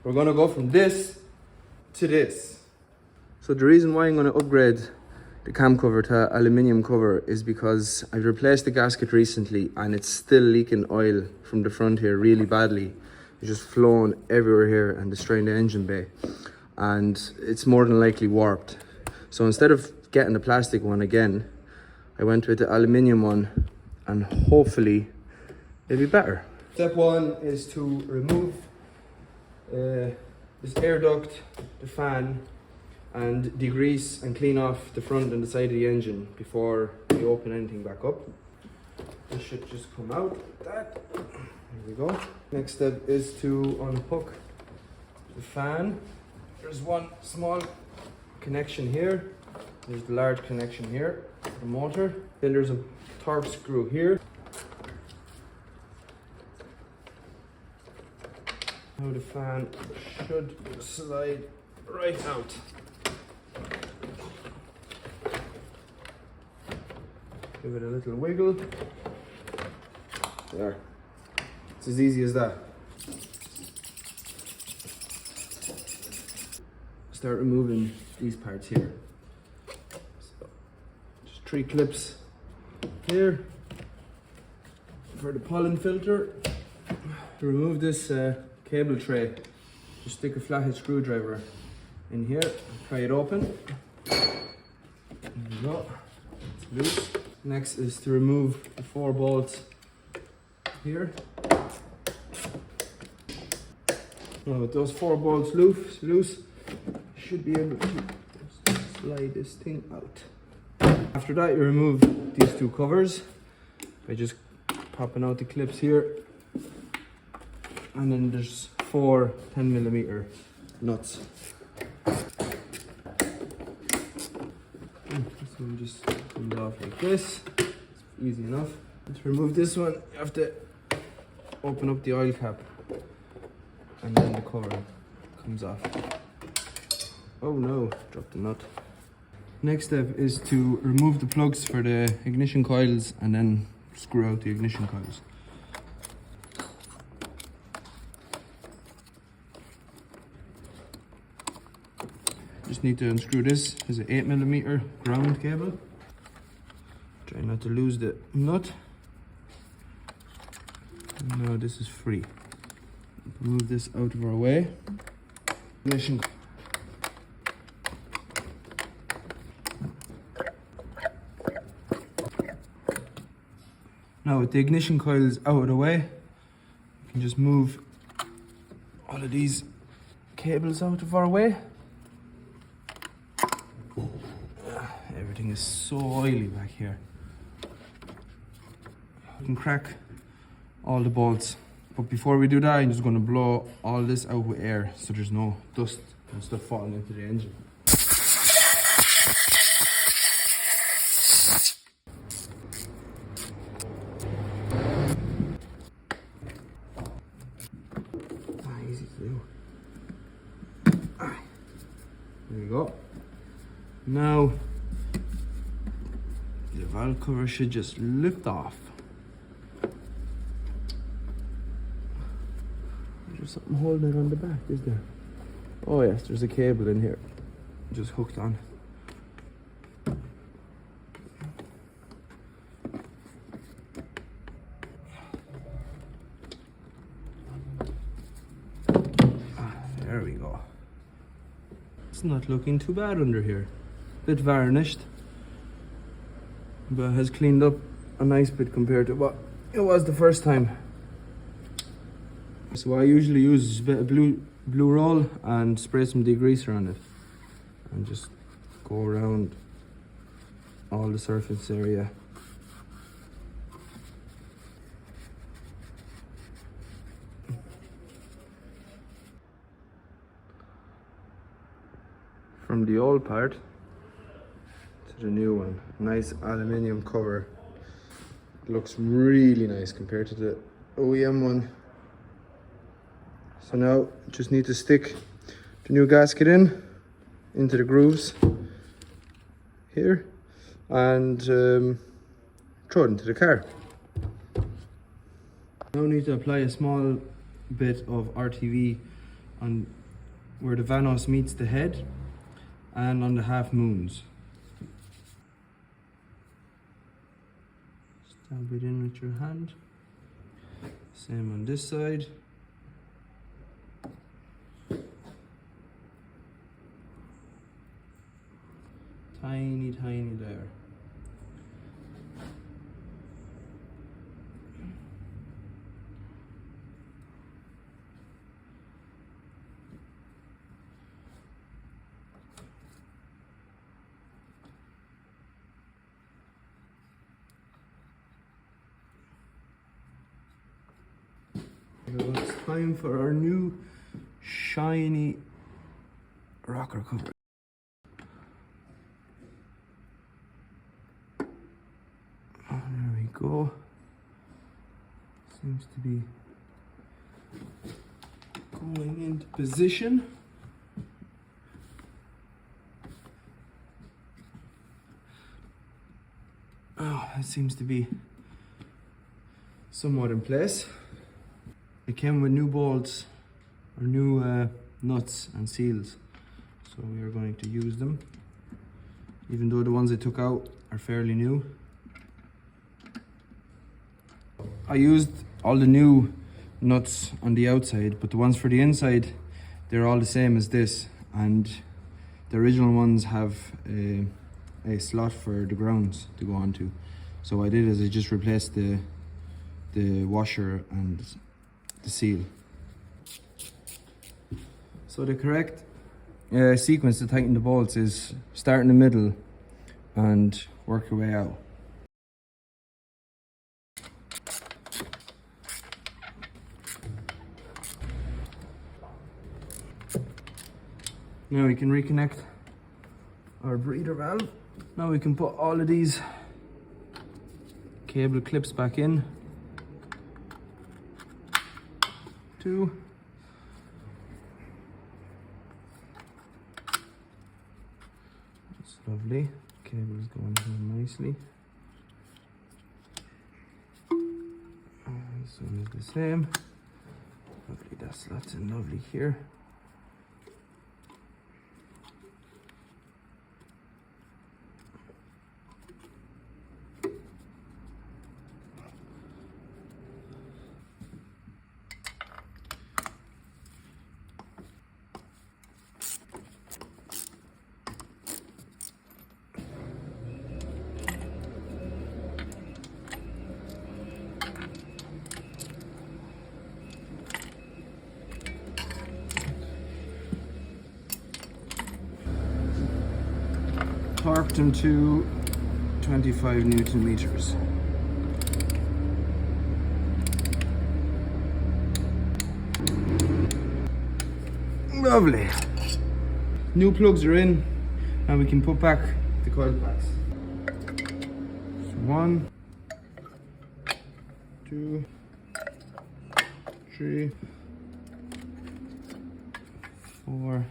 we're gonna go from this to this. So the reason why I'm gonna upgrade the cam cover to aluminium cover is because I've replaced the gasket recently and it's still leaking oil from the front here really badly. It's just flowing everywhere here and destroying the engine bay. And it's more than likely warped. So instead of getting the plastic one again, I went with the aluminium one and hopefully it'll be better. Step one is to remove this air duct, the fan, and degrease and clean off the front and the side of the engine before we open anything back up. This should just come out like that. There we go. Next step is to unhook the fan. There's one small connection here. There's the large connection here, the motor. Then there's a torque screw here. Now the fan should slide right out. Give it a little wiggle. There. It's as easy as that. Start removing these parts here. So, just 3 clips here for the pollen filter. To remove this cable tray, just stick a flathead screwdriver in here, pry it open. There we go. It's loose. Next is to remove the 4 bolts here. Now with those 4 bolts loose, should be able to slide this thing out. After that, you remove these 2 covers by just popping out the clips here. And then there's 4 10mm nuts. So we just come it off like this. It's easy enough. To remove this one, you have to open up the oil cap, and then the cover comes off. Oh no, dropped the nut. Next step is to remove the plugs for the ignition coils and then screw out the ignition coils. Just need to unscrew this. There's an 8mm ground cable. Try not to lose the nut. Now this is free. Move this out of our way. Ignition. Now with the ignition coils out of the way, you can just move all of these cables out of our way. Everything is so oily back here. You can crack all the bolts, but before we do that, I'm just going to blow all this out with air so there's no dust and stuff falling into the engine. Easy to do. There we go. Now the valve cover should just lift off. There's something holding it on the back, is there? Oh yes, there's a cable in here, just hooked on. There we go. It's not looking too bad under here. Bit varnished, but has cleaned up a nice bit compared to what it was the first time. So what I usually use is a bit of blue roll and spray some degreaser on it and just go around all the surface area. From the old part to the new one, nice aluminium cover. It looks really nice compared to the OEM one. So now just need to stick the new gasket into the grooves here and throw it into the car. Now need to apply a small bit of RTV on where the vanos meets the head and on the half moons. Stab it in with your hand. Same on this side. Tiny, tiny layer. So it's time for our new shiny rocker cover. There we go. Seems to be going into position. Oh, that seems to be somewhat in place. It came with new bolts, or new nuts and seals, so we are going to use them, even though the ones I took out are fairly new. I used all the new nuts on the outside, but the ones for the inside, they're all the same as this, and the original ones have a slot for the grounds to go onto. So what I did is I just replaced the washer and the seal. So the correct sequence to tighten the bolts is start in the middle and work your way out. Now we can reconnect our breather valve. Now we can put all of these cable clips back in. Two. That's lovely. Cable is going in nicely. And this one is the same. Lovely, that slots in lovely here. Torqued them to 25 Newton meters. Lovely. New plugs are in, and we can put back the coil packs. So 1, 2, 3, 4,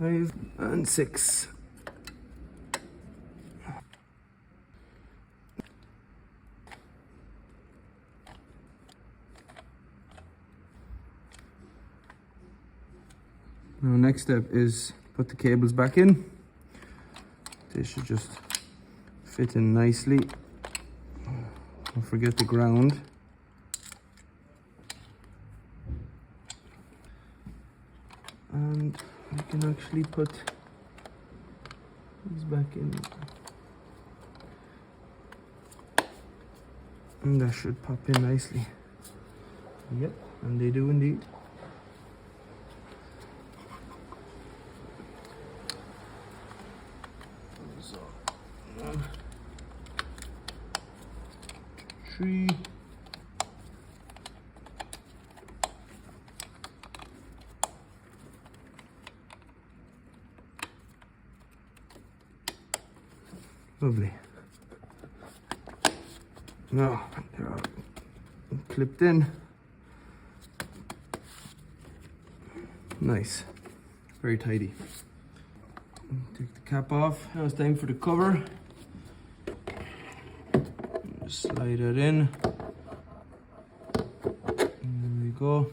5 and 6. Now next step is put the cables back in. They should just fit in nicely. Don't forget the ground. And I can actually put these back in. And that should pop in nicely. Yep, and they do indeed. So, 1, 3. Lovely. Now they're all clipped in. Nice. Very tidy. Take the cap off. Now it's time for the cover. Just slide it in. There we go.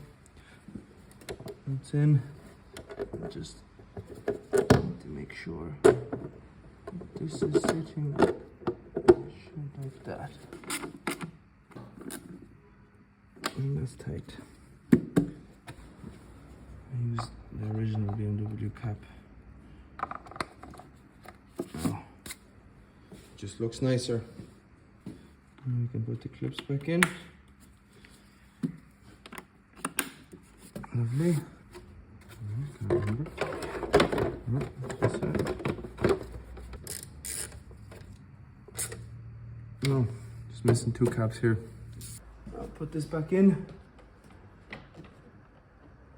It's in. Just to make sure this is sitting like that. And that's tight. I used the original BMW cap. Now, just looks nicer. And we can put the clips back in. Lovely. Can't remember. No, this side. No, just missing two caps here. I'll put this back in.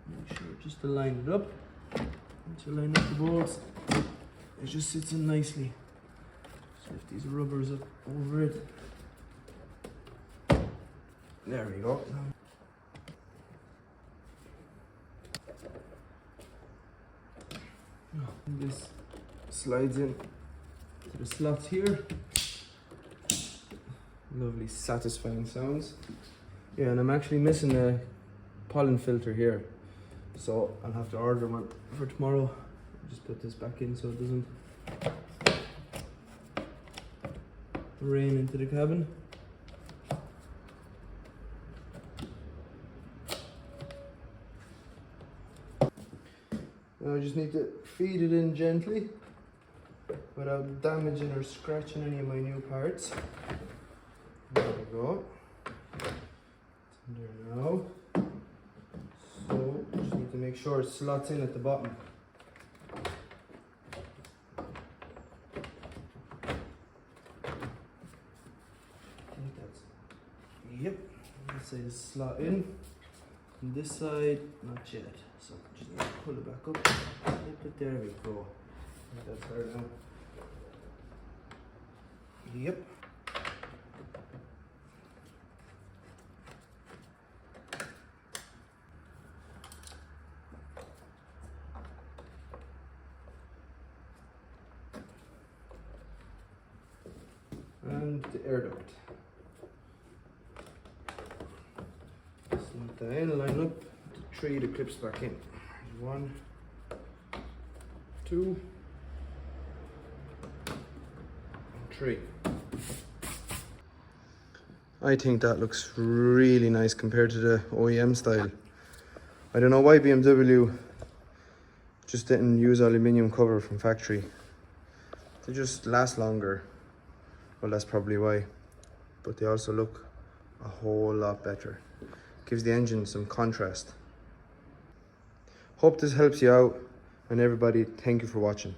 Make sure just to line it up. Once you line up the bolts, it just sits in nicely. Just lift these rubbers up over it. There we go. And this slides in to the slots here. Lovely satisfying sounds. Yeah, and I'm actually missing a pollen filter here, so I'll have to order one for tomorrow. Just put this back in so it doesn't rain into the cabin. Now I just need to feed it in gently without damaging or scratching any of my new parts. There we go. It's in there now. So just need to make sure it slots in at the bottom. Yep. This side is slot in. And this side, not yet. So just need to pull it back up. But there we go. I think that's her now. Yep. And the air duct. Slot that in, line up the three, the clips back in. 1, 2, 3. I think that looks really nice compared to the OEM style. I don't know why BMW just didn't use aluminium cover from factory. They just last longer. Well, that's probably why. But they also look a whole lot better. Gives the engine some contrast. Hope this helps you out, and everybody, thank you for watching.